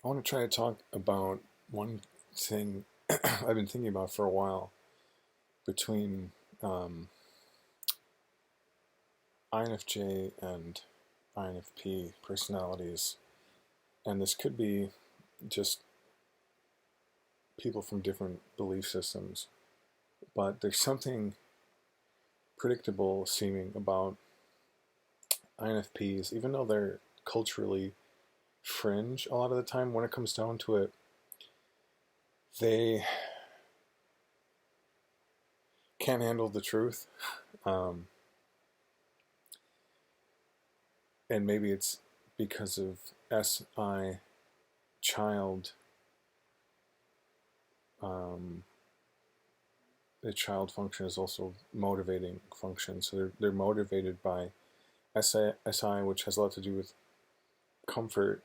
I want to try to talk about one thing I've been thinking about for a while between INFJ and INFP personalities. And this could be just people from different belief systems, but there's something predictable seeming about INFPs, even though they're culturally fringe a lot of the time. When it comes down to it, they can't handle the truth. Um, and maybe it's because of SI child, um, the child function is also motivating function. So they're motivated by SI, which has a lot to do with comfort.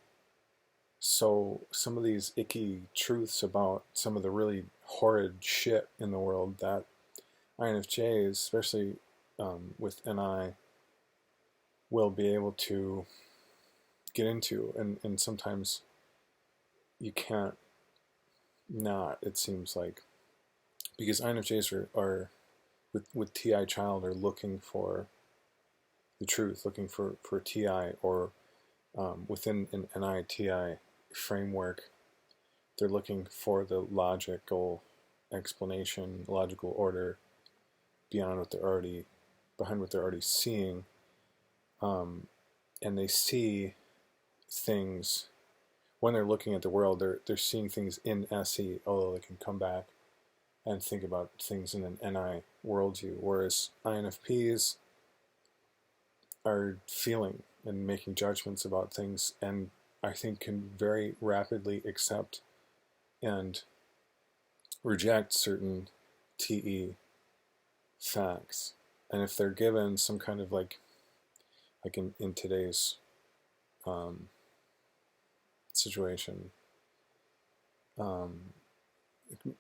So some of these icky truths about some of the really horrid shit in the world that INFJs, especially with NI, will be able to get into, and sometimes you can't not, it seems like, because INFJs are with TI child are looking for the truth, looking for TI, or within an NI-TI framework, they're looking for the logical explanation, logical order beyond what they're already, behind what they're already seeing, um, and they see things when they're looking at the world. They're seeing things in SE, although they can come back and think about things in an NI worldview, whereas INFPs are feeling and making judgments about things, and I think can very rapidly accept and reject certain TE facts. And if they're given some kind of like in today's um, situation, um,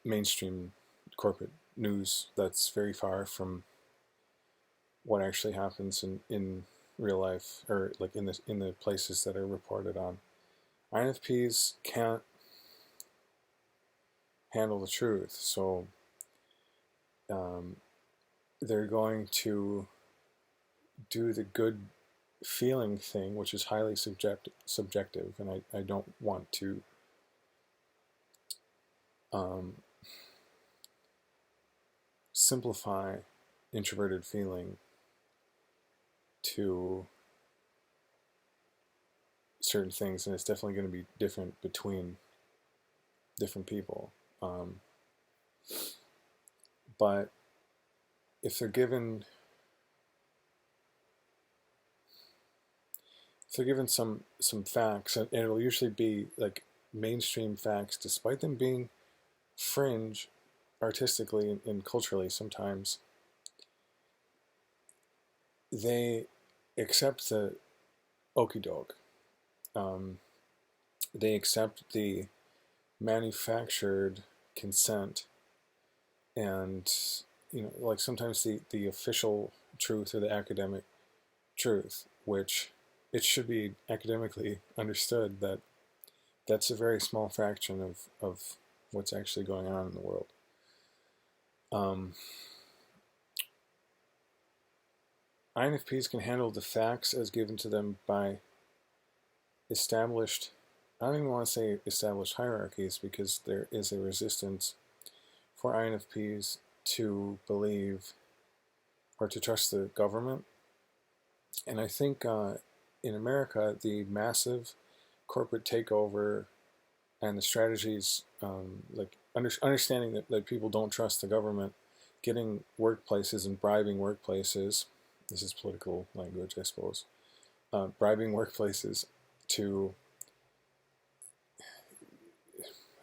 mainstream corporate news that's very far from what actually happens in real life, or like in the places that are reported on. INFPs can't handle the truth, so um, they're going to do the good feeling thing, which is highly subjective, and I don't want to um, simplify introverted feeling to certain things, and it's definitely going to be different between different people. But if they're given some facts, and it'll usually be like mainstream facts, despite them being fringe artistically and culturally, sometimes they accept the okey doke. Um, they accept the manufactured consent, and like sometimes the official truth or the academic truth, which it should be academically understood that that's a very small fraction of what's actually going on in the world. Um, INFPs can handle the facts as given to them by established, I don't even want to say established hierarchies, because there is a resistance for INFPs to believe or to trust the government. And I think in America, the massive corporate takeover and the strategies, like understanding that people don't trust the government, getting workplaces and bribing workplaces, this is political language, I suppose, bribing workplaces to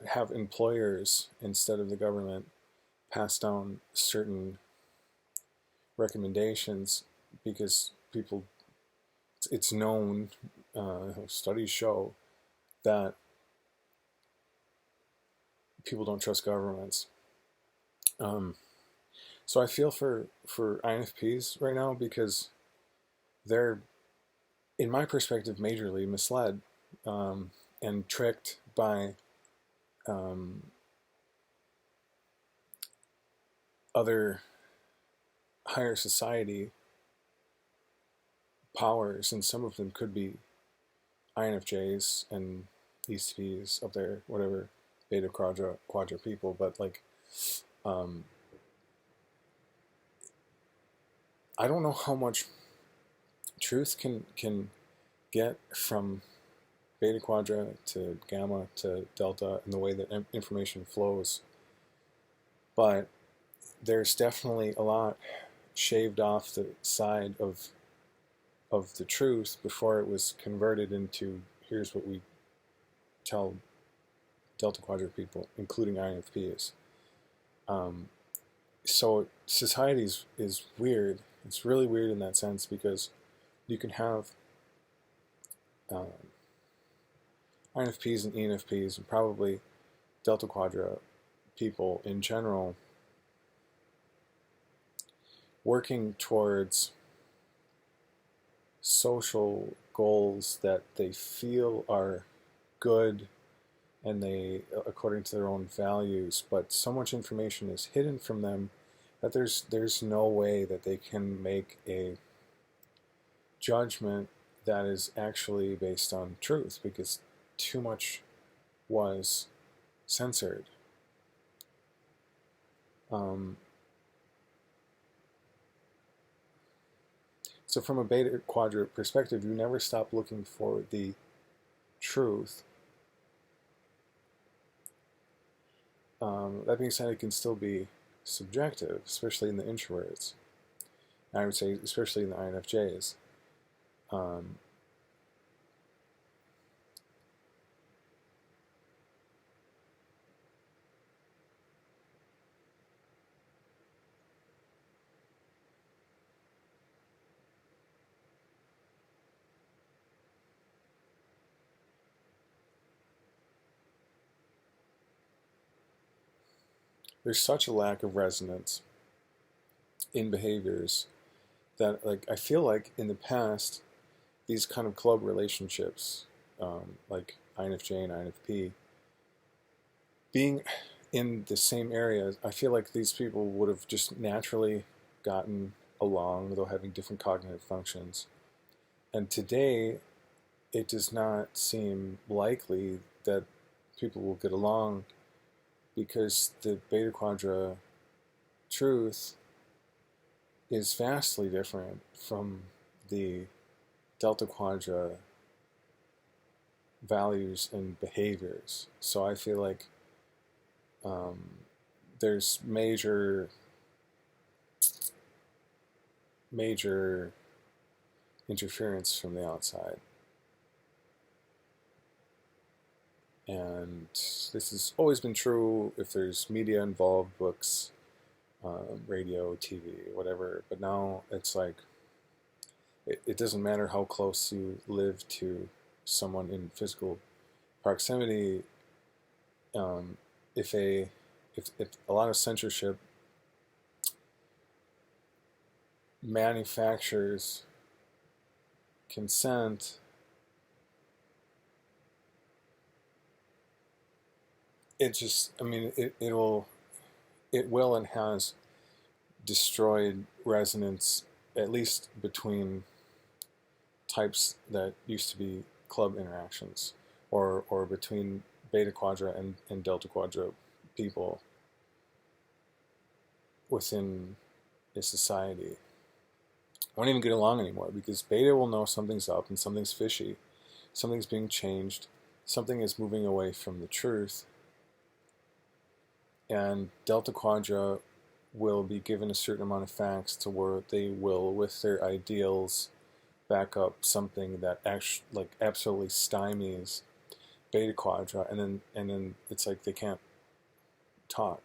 have employers, instead of the government, pass down certain recommendations, because people, it's known, studies show that people don't trust governments. Um, so I feel for INFPs right now, because they're, in my perspective, majorly misled. and tricked by other higher society powers, and some of them could be INFJs and ESTPs of their whatever Beta Quadra people, but like I don't know how much truth can get from Beta Quadra to Gamma to Delta and the way that information flows, but there's definitely a lot shaved off the side of the truth before it was converted into here's what we tell Delta Quadra people, including INFPs. So society is weird. It's really weird in that sense because you can have INFPs and ENFPs and probably Delta Quadra people in general working towards social goals that they feel are good and they according to their own values, but so much information is hidden from them that there's no way that they can make a judgment that is actually based on truth because too much was censored. So from a Beta Quadra perspective, you never stop looking for the truth. That being said, it can still be subjective, especially in the introverts. I would say especially in the INFJs. There's such a lack of resonance in behaviors that, like, I feel like in the past, these kind of club relationships, like INFJ and INFP, being in the same area, I feel like these people would have just naturally gotten along, though having different cognitive functions. And today, it does not seem likely that people will get along because the Beta Quadra truth is vastly different from the Delta Quadra values and behaviors. So I feel like there's major interference from the outside. And this has always been true if there's media involved, books, radio, TV, whatever. But now it's like, it doesn't matter how close you live to someone in physical proximity. If a lot of censorship manufactures consent, it just, I mean, it will and has destroyed resonance, at least between types that used to be club interactions, or between Beta Quadra and Delta Quadra people within a society. Won't even get along anymore because Beta will know something's up and something's fishy, something's being changed, something is moving away from the truth, and Delta Quadra will be given a certain amount of facts to where they will, with their ideals, back up something that actually, like, absolutely stymies Beta Quadra, and then it's like they can't talk.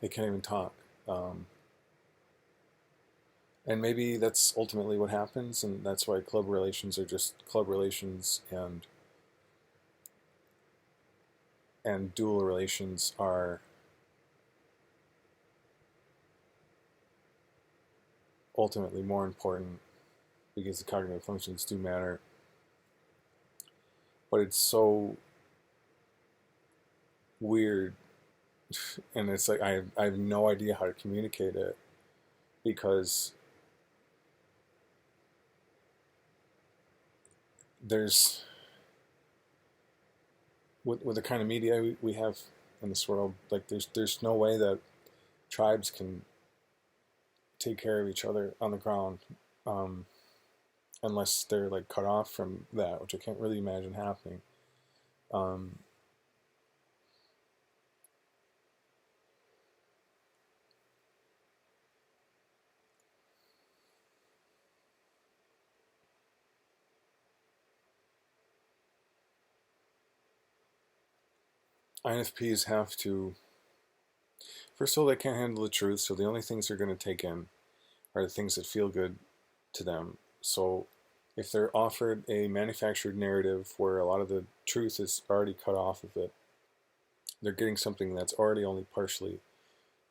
They can't even talk. And maybe that's ultimately what happens, and that's why club relations are just club relations, and dual relations are ultimately more important because the cognitive functions do matter. but it's so weird, and it's like I have no idea how to communicate it, because there's with the kind of media we have in this world, like there's no way that tribes can take care of each other on the ground, um, unless they're like cut off from that, which I can't really imagine happening. Um, INFPs have to, first of all, they can't handle the truth, so the only things they're going to take in are the things that feel good to them. So if they're offered a manufactured narrative where a lot of the truth is already cut off of it, they're getting something that's already only partially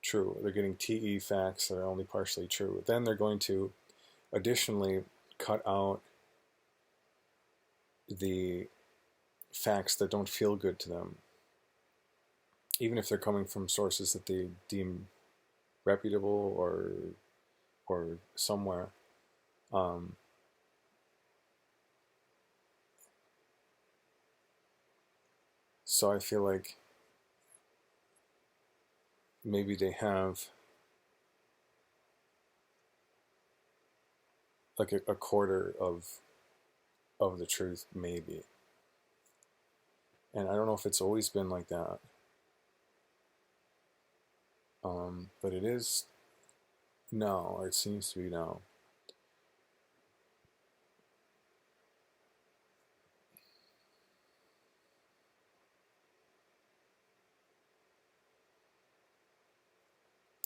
true. They're getting TE facts that are only partially true. Then they're going to additionally cut out the facts that don't feel good to them, even if they're coming from sources that they deem reputable or somewhere. Um, so I feel like maybe they have like a quarter of the truth, maybe. And I don't know if it's always been like that, but it is now, or it seems to be now.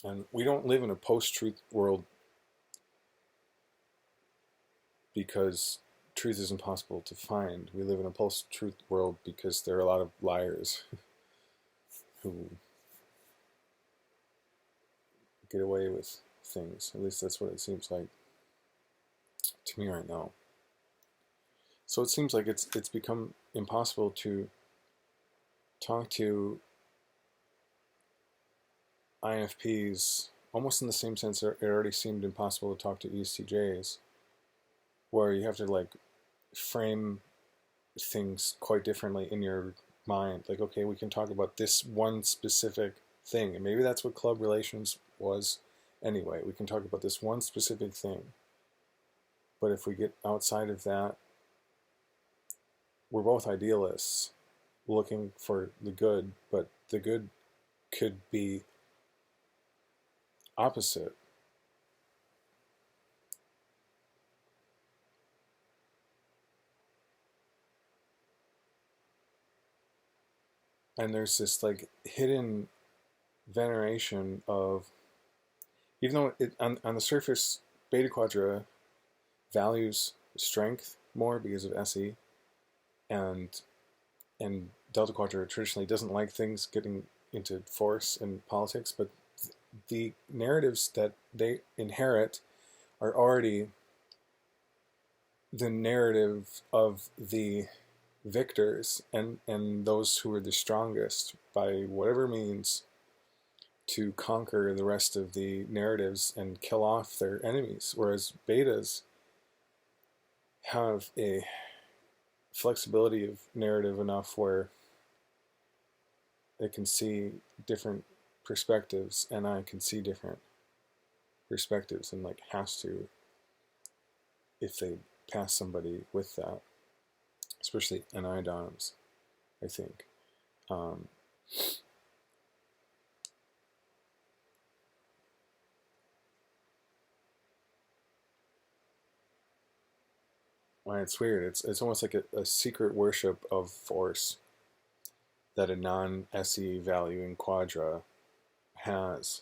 And we don't live in a post-truth world because truth is impossible to find. We live in a post-truth world because there are a lot of liars who get away with things. At least that's what it seems like to me right now. So it seems like it's become impossible to talk to INFPs, almost in the same sense it already seemed impossible to talk to ESTJs, where you have to like frame things quite differently in your mind. Like, okay, we can talk about this one specific thing, and maybe that's what club relations was anyway. We can talk about this one specific thing. But if we get outside of that, we're both idealists looking for the good, but the good could be opposite. And there's this like hidden veneration of, even though on the surface, Beta Quadra values strength more because of SE, and Delta Quadra traditionally doesn't like things getting into force and politics, but the narratives that they inherit are already the narrative of the victors and those who are the strongest by whatever means to conquer the rest of the narratives and kill off their enemies, whereas betas have a flexibility of narrative enough where they can see different perspectives, and I can see different perspectives, and like has to, if they pass somebody with that, especially anidoms, I think. Um, and it's weird. It's almost like a secret worship of force that a non-SE valuing quadra has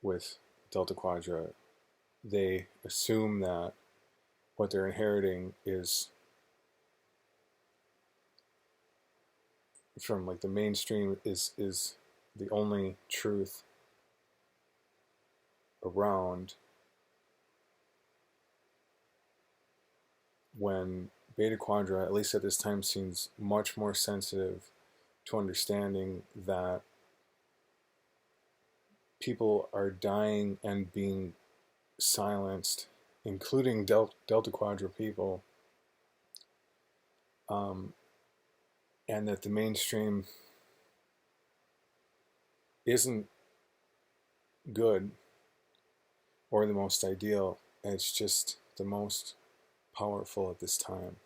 with Delta Quadra. They assume that what they're inheriting is from like the mainstream is the only truth around, when Beta Quadra, at least at this time, seems much more sensitive to understanding that people are dying and being silenced, including Delta Quadra people, and that the mainstream isn't good or the most ideal. It's just the most powerful at this time.